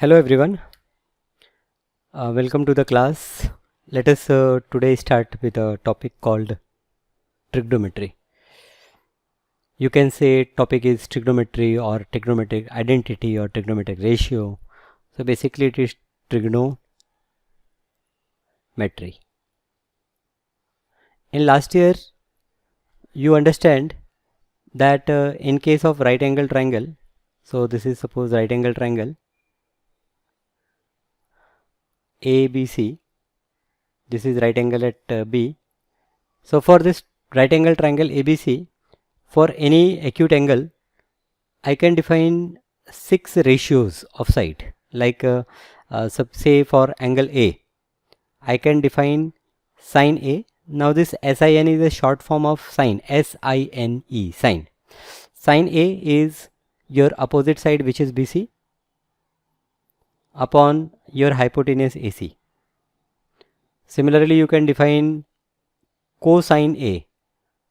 Hello everyone, welcome to the class. Let us today start with a topic called trigonometry. You can say topic is trigonometry or trigonometric identity or trigonometric ratio. So basically it is trigonometry. In last year you understand that in case of right angle triangle, so this is suppose right angle triangle ABC, this is right angle at B. So for this right angle triangle ABC, for any acute angle, I can define 6 ratios of side. Like say for angle A, I can define sine A. Now this sin is a short form of sine, S-I-N-E, sine. Sine A is your opposite side, which is BC, upon your hypotenuse AC. Similarly, you can define cosine A.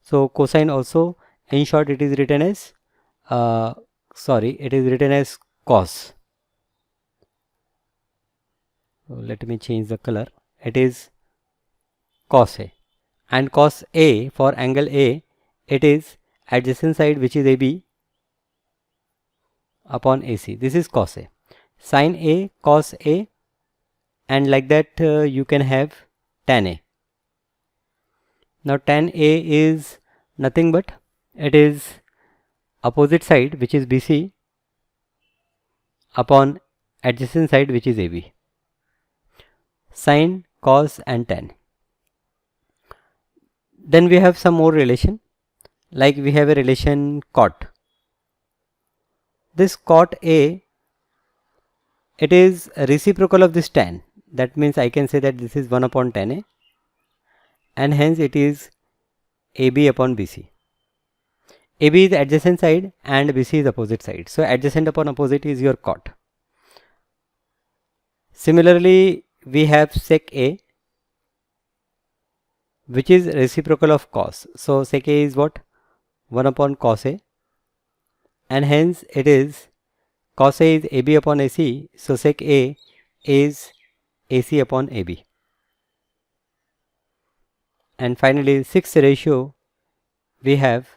So cosine also, in short, it is written as it is written as cos. So let me change the color. It is cos A, and cos A for angle A, it is adjacent side, which is AB upon AC. This is cos A. Sin A, cos A, and like that you can have tan A. Now tan A is nothing but it is opposite side, which is BC, upon adjacent side, which is AB. Sin, cos and tan. Then we have some more relation, like we have a relation cot. This cot A, it is reciprocal of this tan. That means I can say that this is 1 upon tan A, and hence it is AB upon BC. AB is adjacent side and BC is opposite side. So adjacent upon opposite is your cot. Similarly, we have sec A, which is reciprocal of cos. So sec A is what? 1 upon cos A, and hence it is cos A is AB upon AC. So sec A is AC upon AB. And finally, sixth ratio, we have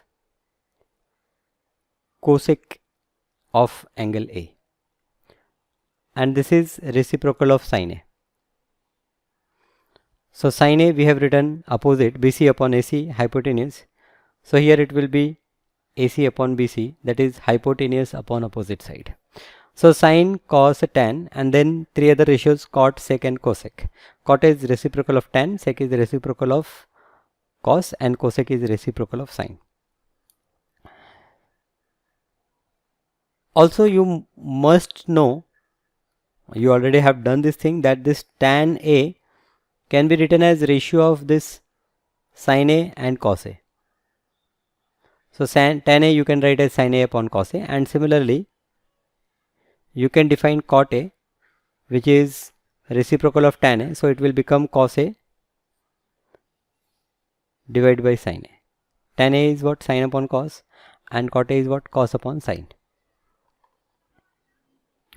cosec of angle A, and this is reciprocal of sin A. So sin A we have written opposite, BC upon AC, hypotenuse. So here it will be AC upon BC, that is hypotenuse upon opposite side. So sin, cos, tan, and then three other ratios, cot, sec and cosec. Cot is reciprocal of tan, sec is reciprocal of cos, and cosec is reciprocal of sin. Also you must know, you already have done this thing, that this tan A can be written as ratio of this sin A and cos A. So tan A you can write as sin A upon cos A, and similarly you can define cot A, which is reciprocal of tan A, so it will become cos A divided by sin A. Tan A is what? Sin upon cos, and cot A is what? Cos upon sin.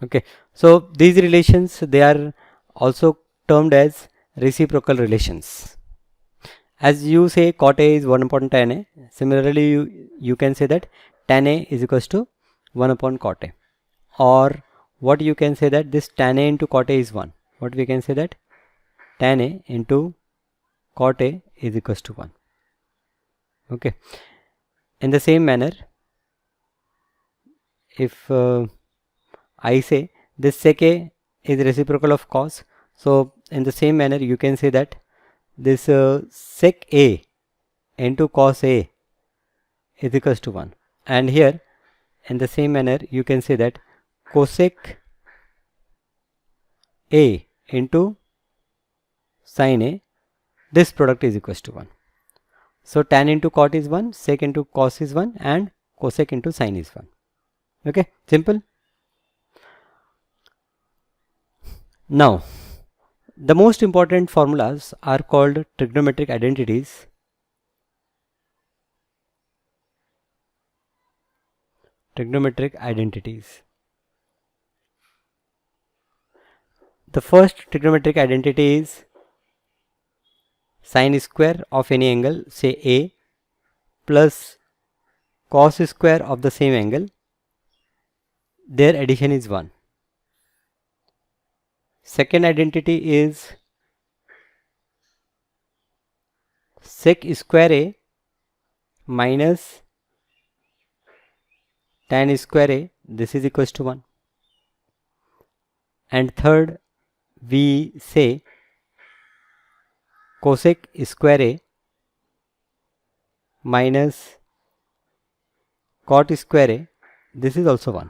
Okay, so these relations, they are also termed as reciprocal relations. As you say cot A is 1 upon tan A, similarly you can say that tan A is equals to 1 upon cot A. Or what you can say that this tan A into cot A is 1. What we can say that tan A into cot A is equals to 1. Okay. In the same manner, if I say this sec A is reciprocal of cos, so in the same manner you can say that this sec A into cos A is equals to 1. And here in the same manner you can say that cosec A into sin A, this product is equals to 1. So tan into cot is 1, sec into cos is 1, and cosec into sin is 1. Okay, simple. Now the most important formulas are called trigonometric identities. Trigonometric identities. The first trigonometric identity is sine square of any angle, say A, plus cos square of the same angle. Their addition is 1. Second identity is sec square A minus tan square A, this is equals to 1. And third, we say cosec square A minus cot square A, this is also 1.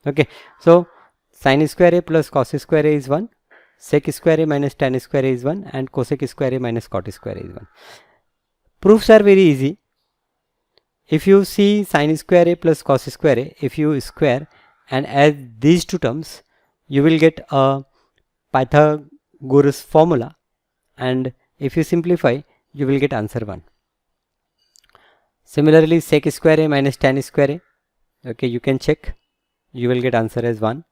Okay, so sin square A plus cos square A is 1, sec square A minus tan square A is 1, and cosec square A minus cot square A is 1. Proofs are very easy. If you see sin square A plus cos square A, if you square and add these two terms, you will get a Pythagoras formula, and if you simplify, you will get answer 1. Similarly, sec square A minus tan square A, okay, you can check, you will get answer as 1,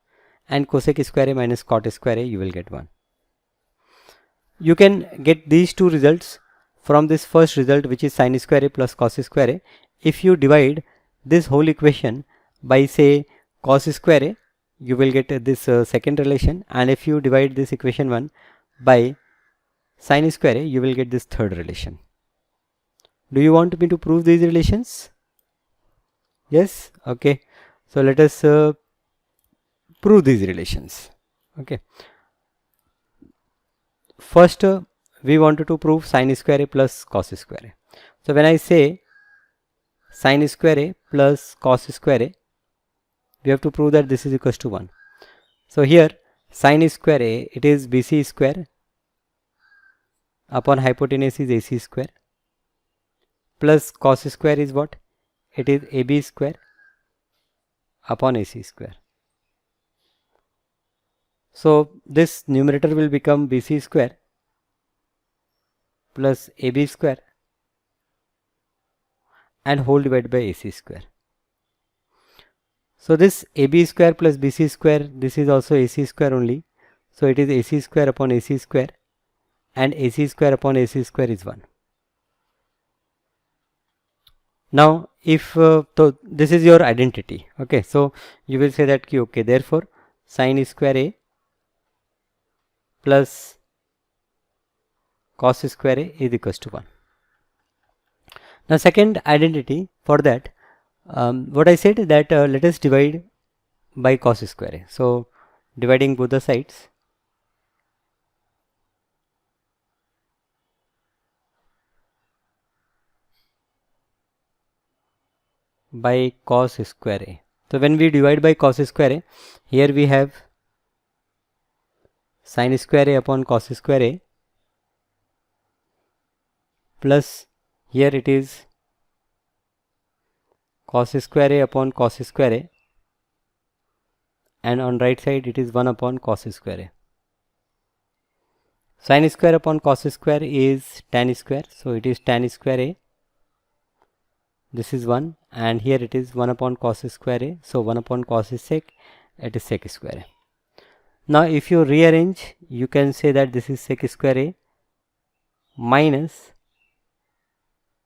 and cosec square A minus cot square A, you will get 1. You can get these two results from this first result, which is sin square A plus cos square A. If you divide this whole equation by, say, cos square A, you will get this second relation, and if you divide this equation 1 by sin square A, you will get this third relation. Do you want me to prove these relations? Yes? Okay. So let us prove these relations. Okay. First, we wanted to prove sin square A plus cos square A. So when I say sin square A plus cos square A, we have to prove that this is equals to 1. So here sin square A, it is BC square upon hypotenuse is AC square, plus cos square is what? It is AB square upon AC square. So this numerator will become BC square plus AB square and whole divided by AC square. So this AB square plus BC square, this is also AC square only. So it is AC square upon AC square, and AC square upon AC square is 1. Now if so this is your identity. Okay, so you will say that okay, therefore sin square A plus cos square A is equals to 1. Now second identity, for that what I said that let us divide by cos square A. So dividing both the sides, by cos square A. So when we divide by cos square A, here we have sin square A upon cos square A, plus here it is cos square A upon cos square A, and on right side it is 1 upon cos square A. Sin square upon cos square is tan square, so it is tan square A, this is 1, and here it is 1 upon cos square A, so 1 upon cos is sec, it is sec square A. Now if you rearrange, you can say that this is sec square A minus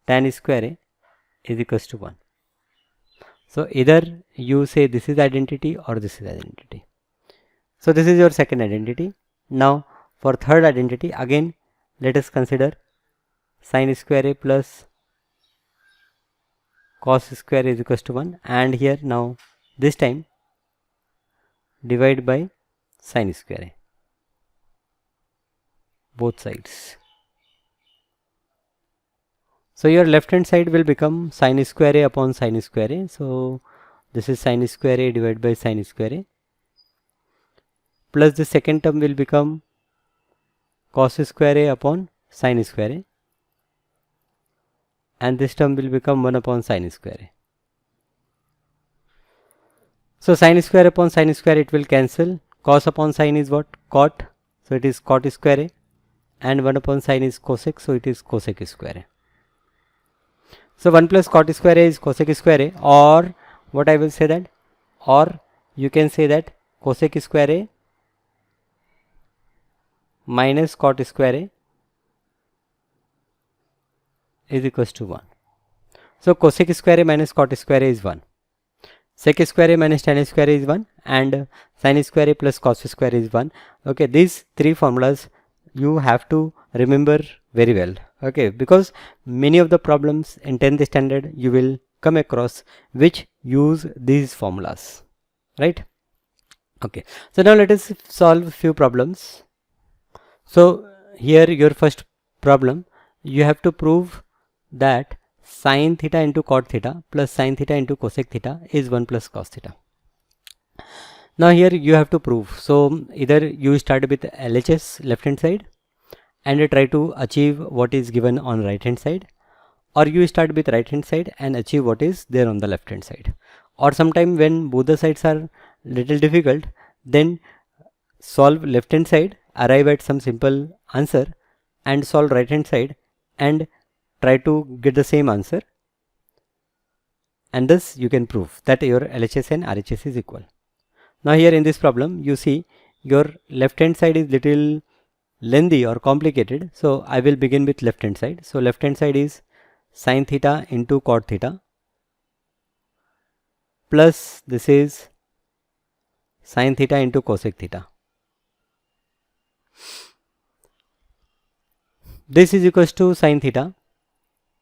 tan square A is equals to 1. So either you say this is identity or this is identity. So this is your second identity. Now for third identity, again let us consider sin square A plus cos square is equals to 1, and here now this time divide by sin square A, both sides. So your left hand side will become sin square A upon sin square A. So this is sin square A divided by sin square A, plus the second term will become cos square A upon sin square A, and this term will become 1 upon sin square A. So sin square upon sin square, it will cancel. Cos upon sin is what? Cot. So it is cot square A, and 1 upon sin is cosec, so it is cosec square A. So 1 plus cot square A is cosec square A, or what I will say that, or you can say that cosec square A minus cot square A is equals to 1. So cosec square A minus cot square A is 1. Sec square A minus tan square A is 1, and sin square A plus cos square A is 1. Okay, these three formulas you have to remember very well. Okay, because many of the problems in 10th standard you will come across which use these formulas, right? Okay, so now let us solve few problems. So here your first problem, you have to prove that sin theta into cot theta plus sin theta into cosec theta is 1 plus cos theta. Now here you have to prove. So either you start with LHS left hand side and try to achieve what is given on right hand side, or you start with right hand side and achieve what is there on the left hand side, or sometime when both the sides are little difficult, then solve left hand side, arrive at some simple answer, and solve right hand side and try to get the same answer, and thus you can prove that your LHS and RHS is equal. Now here in this problem you see your left hand side is little lengthy or complicated, so I will begin with left hand side. So left hand side is sin theta into cot theta plus this is sin theta into cosec theta. This is equals to sin theta.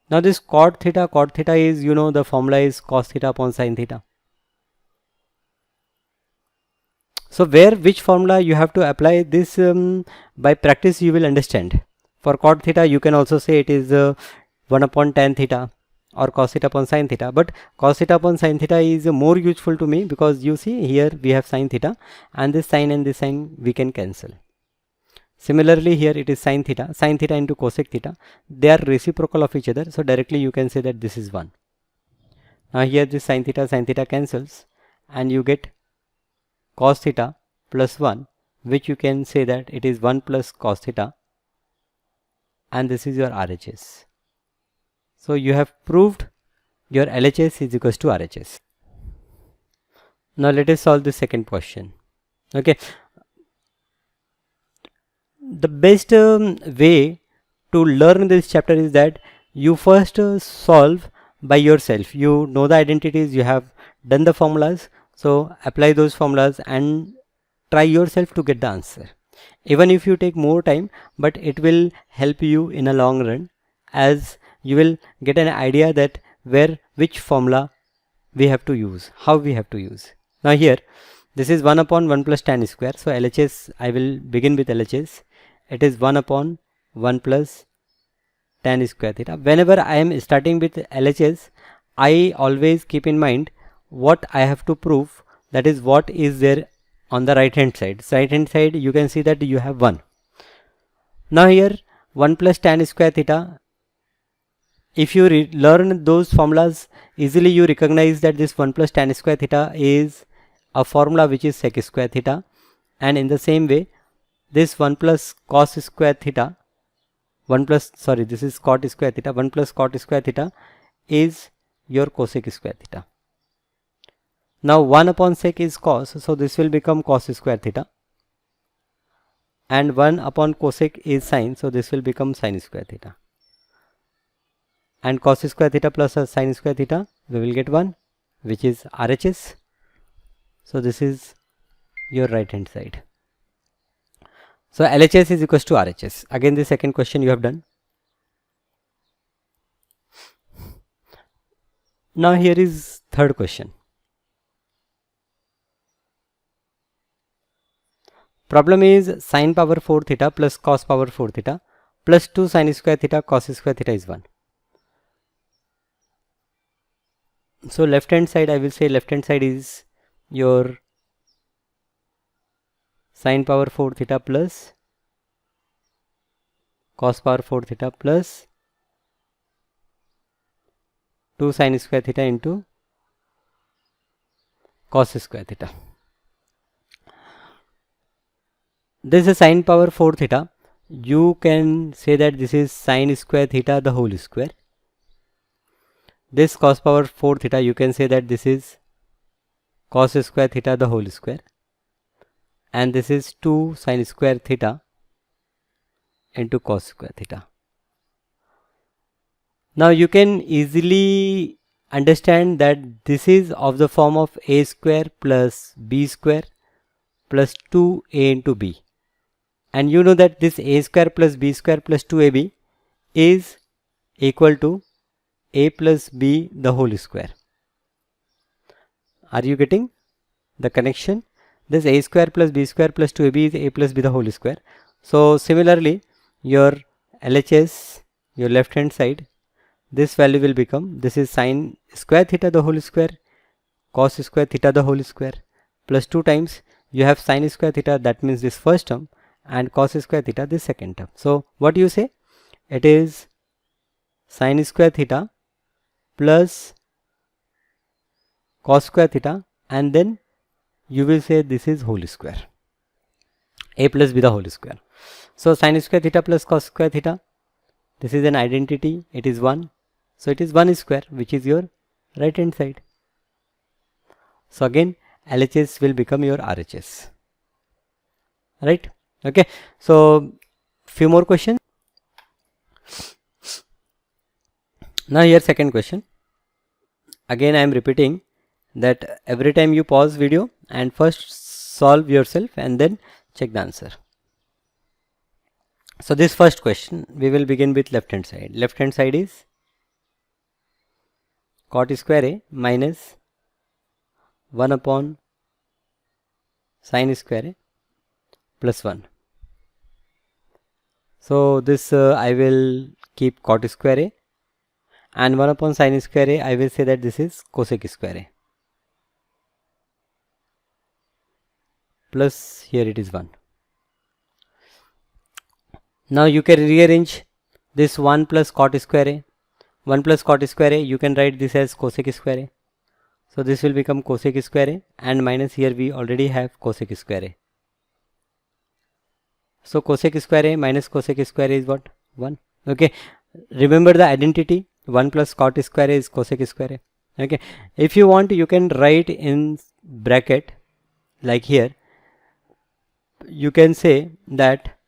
Now this cot theta is, you know, the formula is cos theta upon sin theta. So which formula you have to apply this, by practice you will understand. For cot theta you can also say it is 1 upon tan theta or cos theta upon sin theta, but cos theta upon sin theta is more useful to me because you see here we have sin theta and this sin and this sin we can cancel. Similarly here it is sin theta into cosec theta, they are reciprocal of each other, so directly you can say that this is 1. Now here this sin theta cancels and you get cos theta plus 1, which you can say that it is 1 plus cos theta, and this is your RHS. So you have proved your LHS is equals to RHS. Now let us solve the second question. Okay, the best way to learn this chapter is that you first solve by yourself. You know the identities, you have done the formulas, so apply those formulas and try yourself to get the answer. Even if you take more time, but it will help you in a long run, as you will get an idea that which formula we have to use, how we have to use. Now here this is 1 upon 1 plus tan square, so LHS, I will begin with LHS. It is 1 upon 1 plus tan square theta. Whenever I am starting with LHS, I always keep in mind what I have to prove, that is what is there on the right hand side. So right hand side you can see that you have 1. Now here 1 plus tan square theta, if you learn those formulas easily, you recognize that this 1 plus tan square theta is a formula which is sec square theta, and in the same way this 1 plus cos square theta, this is cot square theta, 1 plus cot square theta is your cosec square theta. Now 1 upon sec is cos, so this will become cos square theta, and 1 upon cosec is sin, so this will become sin square theta, and cos square theta plus sin square theta, we will get 1, which is RHS. So this is your right hand side. So LHS is equals to RHS. Again the second question you have done. Now here is third question. Problem is sin power 4 theta plus cos power 4 theta plus 2 sin square theta cos square theta is 1. So left hand side, I will say left hand side is your sin power 4 theta plus cos power 4 theta plus 2 sin square theta into cos square theta. This is sin power 4 theta. You can say that this is sin square theta the whole square. This cos power 4 theta, you can say that this is cos square theta the whole square, and this is 2 sin square theta into cos square theta. Now you can easily understand that this is of the form of a square plus b square plus 2a into b, and you know that this a square plus b square plus 2ab is equal to a plus b the whole square. Are you getting the connection? This a square plus b square plus 2ab is a plus b the whole square. So similarly, your LHS, your left hand side, this value will become, this is sine square theta the whole square, cos square theta the whole square, plus 2 times you have sine square theta, that means this first term, and cos square theta this second term. So what do you say? It is sine square theta plus cos square theta, and then you will say this is whole square, a plus b the whole square. So sine square theta plus cos square theta, this is an identity, it is 1. So it is 1 square, which is your right hand side. So again LHS will become your RHS, right? Okay, so few more questions. Now here second question. Again I am repeating that every time you pause video and first solve yourself and then check the answer. So this first question, we will begin with left hand side. Left hand side is cot square a minus 1 upon sine square a plus 1. So this I will keep cot square a, and 1 upon sine square a, I will say that this is cosec square a, plus here it is 1. Now you can rearrange this 1 plus cot square a. 1 plus cot square a, you can write this as cosec square a. So this will become cosec square a, and minus here we already have cosec square a. So cosec square a minus cosec square a is what? 1. Okay. Remember the identity, 1 plus cot square a is cosec square a. Okay. If you want, you can write in bracket like here. You can say that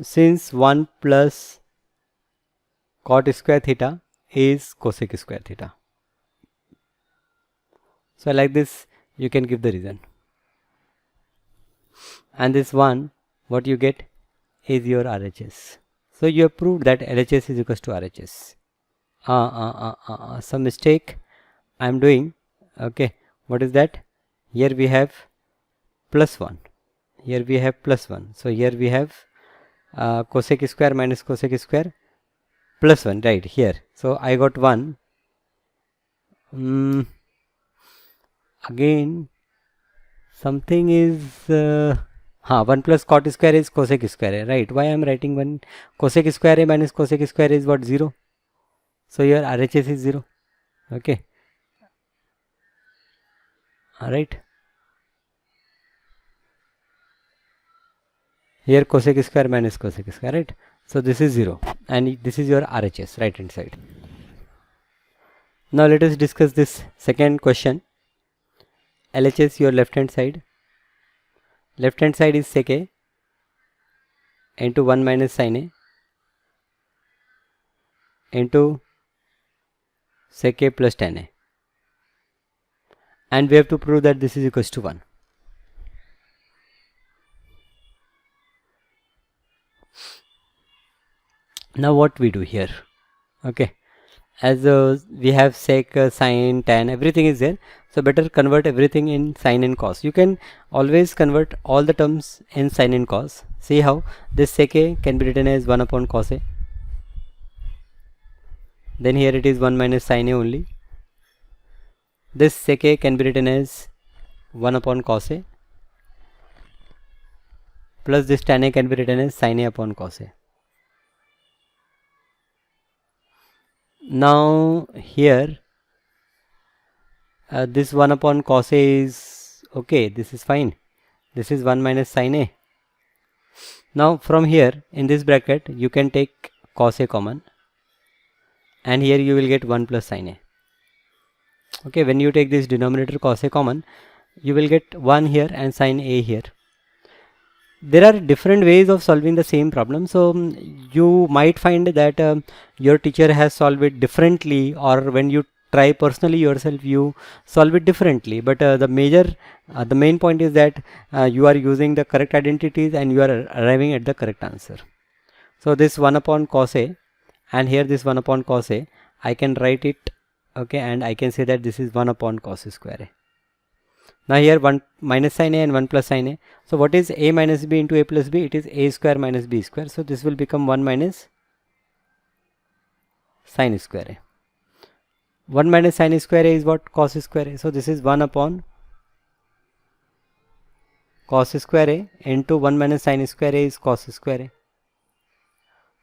since 1 plus cot square theta is cosec square theta. So like this you can give the reason. And this one, what you get is your RHS. So you have proved that LHS is equals to RHS. Some mistake I am doing. Okay, what is that? Here we have plus 1. Here we have plus 1. So here we have cosec square minus cosec square plus 1, right here. So I got 1. Again something is 1 plus cot square is cosec square, right? Why I am writing 1? Cosec square minus cosec square is what? 0. So here RHS is 0. Okay, alright. Here cosec square minus cosec square, right? So this is 0, and this is your RHS, right hand side. Now let us discuss this second question. LHS, your left hand side. Left hand side is sec a into 1 minus sin a into sec a plus tan a, and we have to prove that this is equals to 1. Now what we do here? Okay, as we have sec, sin, tan, everything is there, so better convert everything in sin and cos. You can always convert all the terms in sin and cos. See how this sec a can be written as 1 upon cos a, then here it is 1 minus sin a only. This sec a can be written as 1 upon cos a, plus this tan a can be written as sin a upon cos a. Now here this 1 upon cos a is okay, this is fine. This is 1 minus sin a. Now from here in this bracket you can take cos a common, and here you will get 1 plus sin a. Okay, when you take this denominator cos a common, you will get 1 here and sin a here. there are different ways of solving the same problem. So you might find that your teacher has solved it differently, or when you try personally yourself you solve it differently, but the main point is that you are using the correct identities and you are arriving at the correct answer. So this 1 upon cos A, and here this 1 upon cos A, I can write it, okay, and I can say that this is 1 upon cos square A. Now here 1 minus sin A and 1 plus sin A. So what is A minus B into A plus B? It is A square minus B square. So this will become 1 minus sin square A. 1 minus sin square A is what? Cos square A. So this is 1 upon cos square A into 1 minus sin square A is cos square A.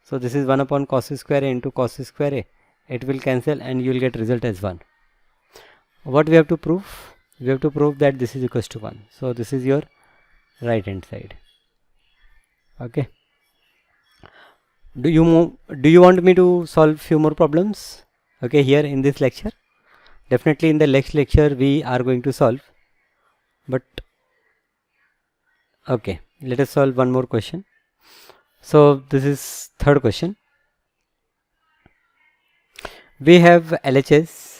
So this is 1 upon cos square A into cos square A. It will cancel and you will get result as 1. What we have to prove? We have to prove that this is equals to 1. So this is your right hand side. Okay. Do you want me to solve few more problems? Okay, here in this lecture. Definitely in the next lecture we are going to solve. But okay, let us solve one more question. So this is third question. We have LHS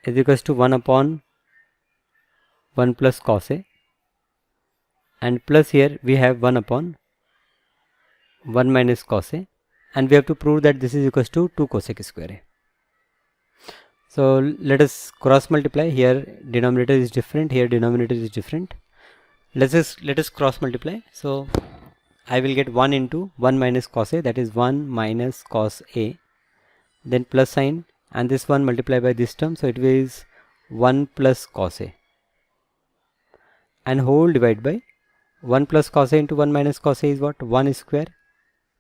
is equals to 1 upon 1 plus cos A, and plus here we have 1 upon 1 minus cos A, and we have to prove that this is equals to 2 cosec square A. So let us cross multiply. Here denominator is different, here denominator is different. Let us cross multiply. So I will get 1 into 1 minus cos A, that is 1 minus cos A, then plus sign, and this 1 multiplied by this term, so it is 1 plus cos A, and whole divided by 1 plus cos A into 1 minus cos A is what? 1 square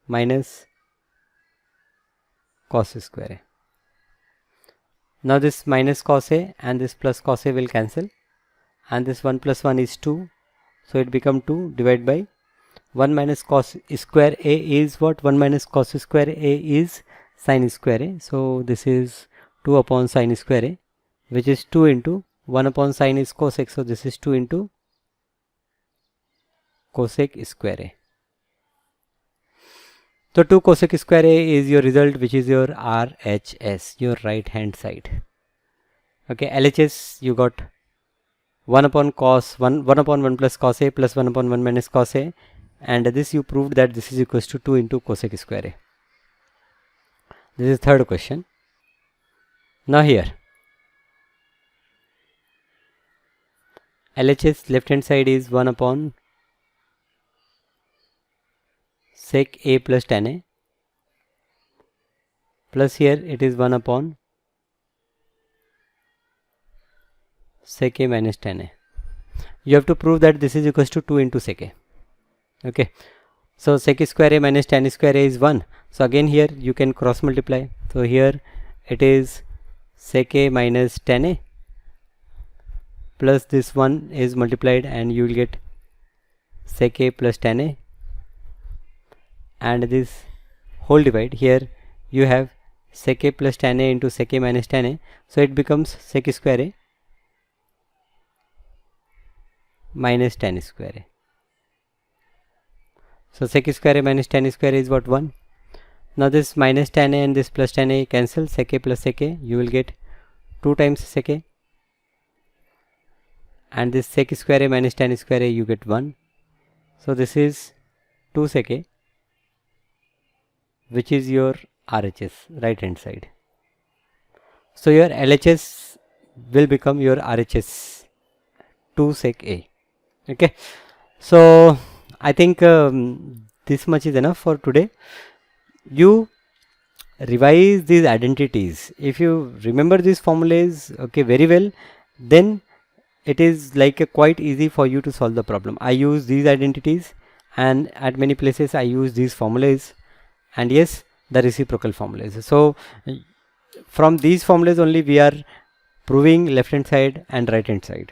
minus cos square A. Now this minus cos A and this plus cos A will cancel, and this 1 plus 1 is 2, so it become 2 divided by 1 minus cos square A is what? 1 minus cos square A is sin square A. So this is 2 upon sin square A, which is 2 into 1 upon sin is cosec. So this is 2 into cosec square A. So 2 cosec square A is your result, which is your RHS, your right hand side. Okay, LHS you got 1 upon cos 1 upon 1 plus cos A plus 1 upon 1 minus cos A, and this you proved that this is equals to 2 into cosec square A. This is third question. Now here LHS left hand side is 1 upon sec A plus tan A, plus here it is 1 upon sec A minus tan A. You have to prove that this is equals to 2 into sec A. Okay, so sec square A minus tan square A is 1. So again here you can cross multiply. So here it is sec A minus tan A, plus this 1 is multiplied and you will get sec A plus tan A, and this whole divide. Here you have sec A plus tan A into sec A minus tan A, so it becomes sec square A minus tan square A. So sec square A minus tan square A is what? 1. Now this minus tan A and this plus tan A cancel, sec A plus sec A, you will get 2 times sec A, and this sec square A minus tan square A you get 1. So this is 2 sec A, which is your RHS, right hand side. So your LHS will become your RHS 2 sec A. Okay, so I think this much is enough for today. You revise these identities. If you remember these formulas, okay, very well, then it is like quite easy for you to solve the problem. I use these identities, and at many places I use these formulas, and yes, the reciprocal formulas. So from these formulas only we are proving left hand side and right hand side.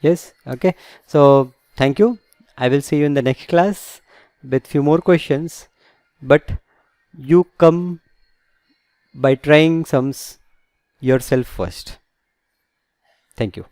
Yes, okay. So thank you. I will see you in the next class with few more questions, but you come by trying sums yourself first. Thank you.